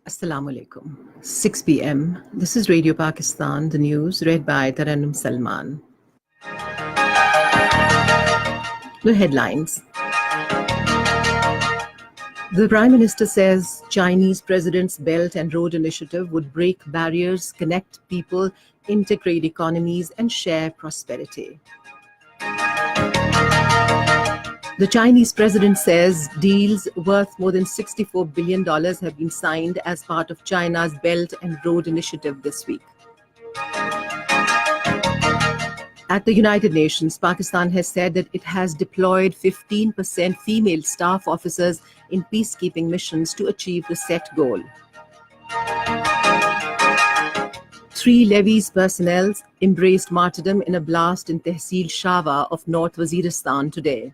Assalamu alaikum. 6 p.m. This is Radio Pakistan, the news read by Tarannum Salman. The headlines. The Prime Minister says Chinese President's Belt and Road Initiative would break barriers, connect people, integrate economies, and share prosperity. The Chinese president says deals worth more than $64 billion have been signed as part of China's Belt and Road Initiative this week. At the United Nations, Pakistan has said that it has deployed 15% female staff officers in peacekeeping missions to achieve the set goal. 3 levies personnel embraced martyrdom in a blast in Tehsil Shawa of North Waziristan today.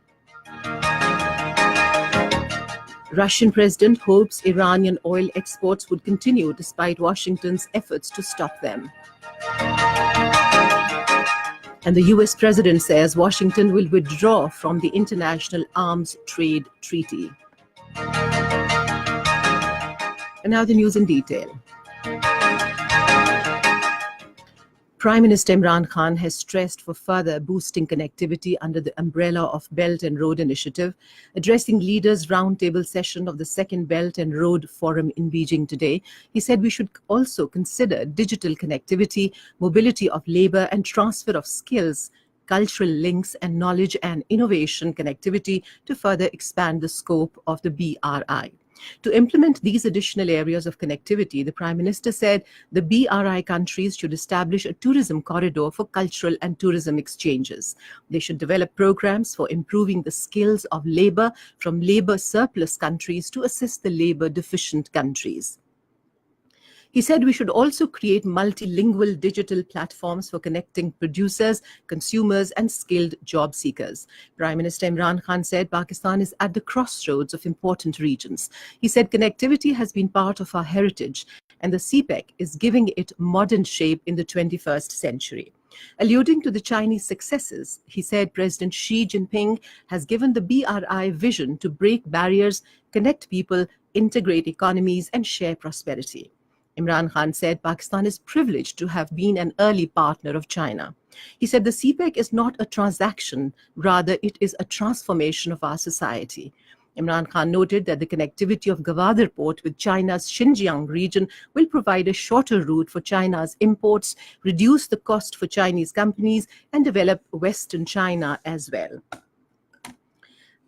Russian president hopes Iranian oil exports would continue despite Washington's efforts to stop them. And the US president says Washington will withdraw from the International Arms Trade Treaty. And now the news in detail. Prime Minister Imran Khan has stressed for further boosting connectivity under the umbrella of Belt and Road Initiative, addressing leaders' roundtable session of the second Belt and Road Forum in Beijing today. He said we should also consider digital connectivity, mobility of labor and transfer of skills, cultural links and knowledge and innovation connectivity to further expand the scope of the BRI. To implement these additional areas of connectivity, the Prime Minister said the BRI countries should establish a tourism corridor for cultural and tourism exchanges. They should develop programs for improving the skills of labor from labor surplus countries to assist the labor deficient countries. He said we should also create multilingual digital platforms for connecting producers, consumers, and skilled job seekers. Prime Minister Imran Khan said Pakistan is at the crossroads of important regions. He said connectivity has been part of our heritage, and the CPEC is giving it modern shape in the 21st century. Alluding to the Chinese successes, he said President Xi Jinping has given the BRI vision to break barriers, connect people, integrate economies, and share prosperity. Imran Khan said Pakistan is privileged to have been an early partner of China. He said the CPEC is not a transaction, rather it is a transformation of our society. Imran Khan noted that the connectivity of Gwadar port with China's Xinjiang region will provide a shorter route for China's imports, reduce the cost for Chinese companies, and develop Western China as well.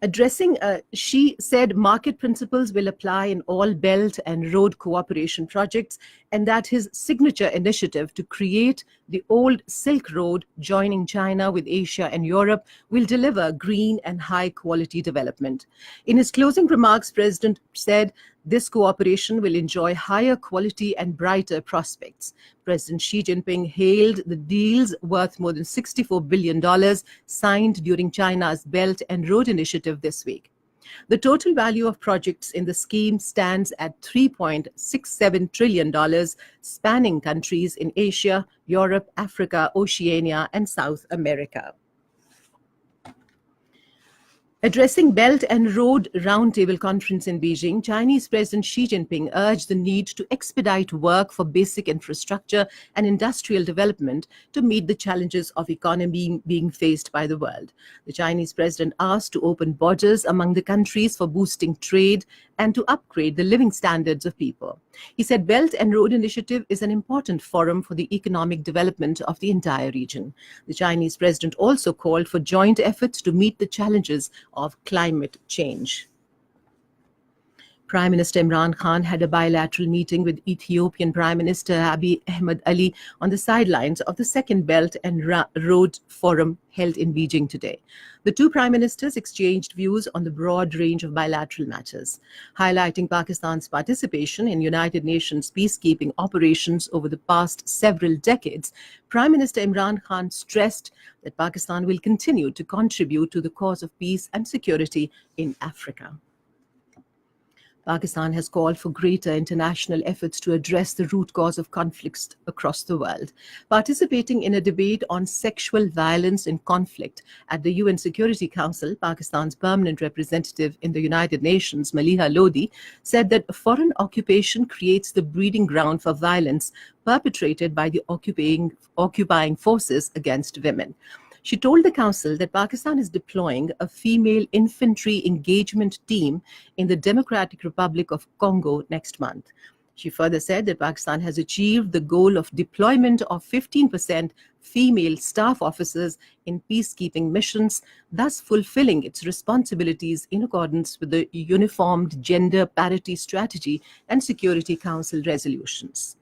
Addressing, Xi said market principles will apply in all Belt and Road cooperation projects, and that his signature initiative to create the old Silk Road joining China with Asia and Europe will deliver green and high-quality development. In his closing remarks, President said this cooperation will enjoy higher quality and brighter prospects. President Xi Jinping hailed the deals worth more than $64 billion signed during China's Belt and Road Initiative this week. The total value of projects in the scheme stands at $3.67 trillion, spanning countries in Asia, Europe, Africa, Oceania, and South America. Addressing Belt and Road Roundtable Conference in Beijing, Chinese President Xi Jinping urged the need to expedite work for basic infrastructure and industrial development to meet the challenges of economy being faced by the world. The Chinese president asked to open borders among the countries for boosting trade and to upgrade the living standards of people. He said Belt and Road Initiative is an important forum for the economic development of the entire region. The Chinese president also called for joint efforts to meet the challenges of climate change. Prime Minister Imran Khan had a bilateral meeting with Ethiopian Prime Minister Abiy Ahmed Ali on the sidelines of the second Belt and Road Forum held in Beijing today. The two prime ministers exchanged views on the broad range of bilateral matters, highlighting Pakistan's participation in United Nations peacekeeping operations over the past several decades. Prime Minister Imran Khan stressed that Pakistan will continue to contribute to the cause of peace and security in Africa. Pakistan has called for greater international efforts to address the root cause of conflicts across the world. Participating in a debate on sexual violence in conflict at the UN Security Council, Pakistan's permanent representative in the United Nations, Maliha Lodi, said that foreign occupation creates the breeding ground for violence perpetrated by the occupying forces against women. She told the council that Pakistan is deploying a female infantry engagement team in the Democratic Republic of Congo next month. She further said that Pakistan has achieved the goal of deployment of 15% female staff officers in peacekeeping missions, thus fulfilling its responsibilities in accordance with the Uniformed Gender Parity Strategy and Security Council resolutions.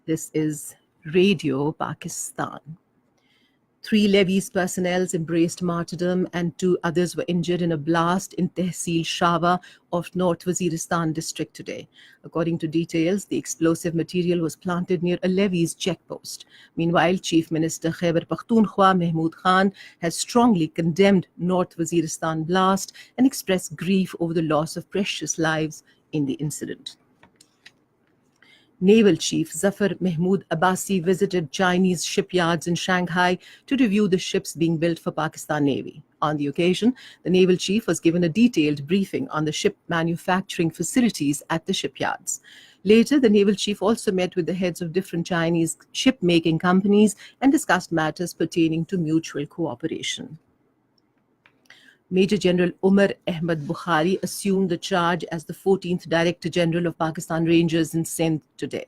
This is Radio Pakistan. 3 levies personnel embraced martyrdom and 2 others were injured in a blast in Tehsil Shawa of North Waziristan district today. According to details, the explosive material was planted near a levies checkpost. Meanwhile, Chief Minister Khyber Pakhtunkhwa Mahmood Khan has strongly condemned North Waziristan blast and expressed grief over the loss of precious lives in the incident. Naval Chief Zafar Mahmood Abbasi visited Chinese shipyards in Shanghai to review the ships being built for Pakistan Navy. On the occasion, the naval chief was given a detailed briefing on the ship manufacturing facilities at the shipyards. Later, the naval chief also met with the heads of different Chinese ship-making companies and discussed matters pertaining to mutual cooperation. Major General Umar Ahmad Bukhari assumed the charge as the 14th Director General of Pakistan Rangers in Sindh today.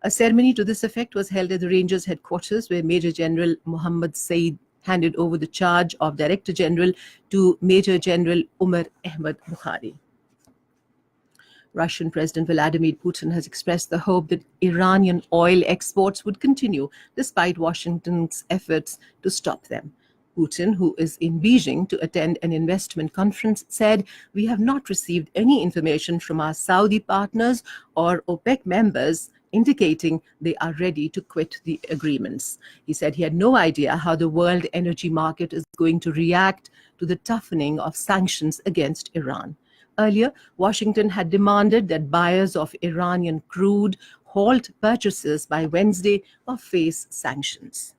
A ceremony to this effect was held at the Rangers headquarters, where Major General Muhammad Saeed handed over the charge of Director General to Major General Umar Ahmad Bukhari. Russian President Vladimir Putin has expressed the hope that Iranian oil exports would continue despite Washington's efforts to stop them. Putin, who is in Beijing to attend an investment conference, said, "We have not received any information from our Saudi partners or OPEC members indicating they are ready to quit the agreements." He said he had no idea how the world energy market is going to react to the toughening of sanctions against Iran. Earlier, Washington had demanded that buyers of Iranian crude halt purchases by Wednesday or face sanctions.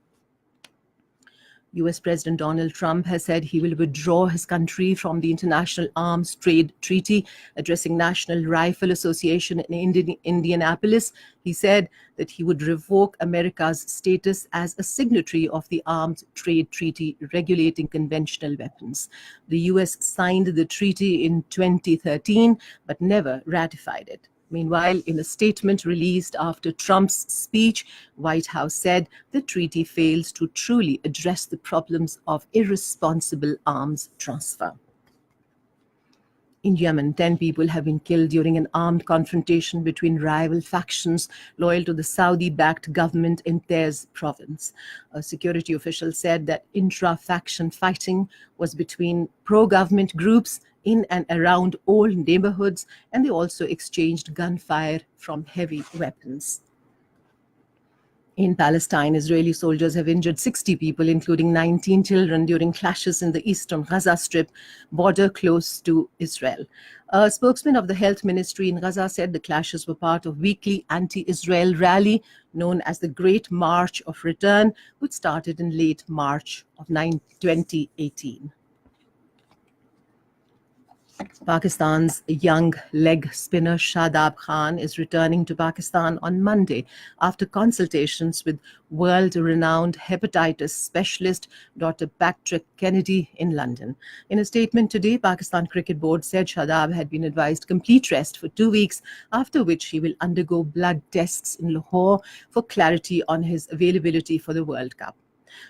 US President Donald Trump has said he will withdraw his country from the International Arms Trade Treaty. Addressing National Rifle Association in Indianapolis, he said that he would revoke America's status as a signatory of the Arms Trade Treaty regulating conventional weapons. The US signed the treaty in 2013 but never ratified it. Meanwhile, in a statement released after Trump's speech, White House said the treaty fails to truly address the problems of irresponsible arms transfer. In Yemen, 10 people have been killed during an armed confrontation between rival factions loyal to the Saudi-backed government in Taiz province. A security official said that intra-faction fighting was between pro-government groups in and around old neighborhoods, and they also exchanged gunfire from heavy weapons. In Palestine, Israeli soldiers have injured 60 people, including 19 children, during clashes in the eastern Gaza Strip border close to Israel. A spokesman of the health ministry in Gaza said the clashes were part of weekly anti-Israel rally known as the Great March of Return, which started in late March of 2018. Pakistan's young leg spinner Shadab Khan is returning to Pakistan on Monday after consultations with world-renowned hepatitis specialist Dr. Patrick Kennedy in London. In a statement today, Pakistan Cricket Board said Shadab had been advised complete rest for 2 weeks, after which he will undergo blood tests in Lahore for clarity on his availability for the World Cup.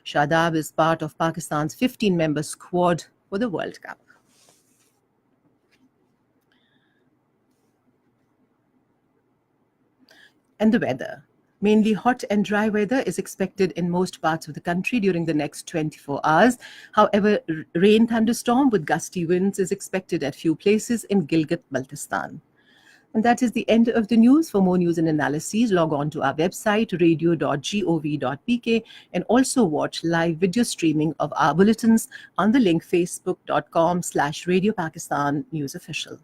Shadab is part of Pakistan's 15-member squad for the World Cup. And the weather. Mainly hot and dry weather is expected in most parts of the country during the next 24 hours. However, rain thunderstorm with gusty winds is expected at few places in Gilgit-Baltistan. And that is the end of the news. For more news and analyses, log on to our website, radio.gov.pk, and also watch live video streaming of our bulletins on the link facebook.com/Radio Pakistan News Official.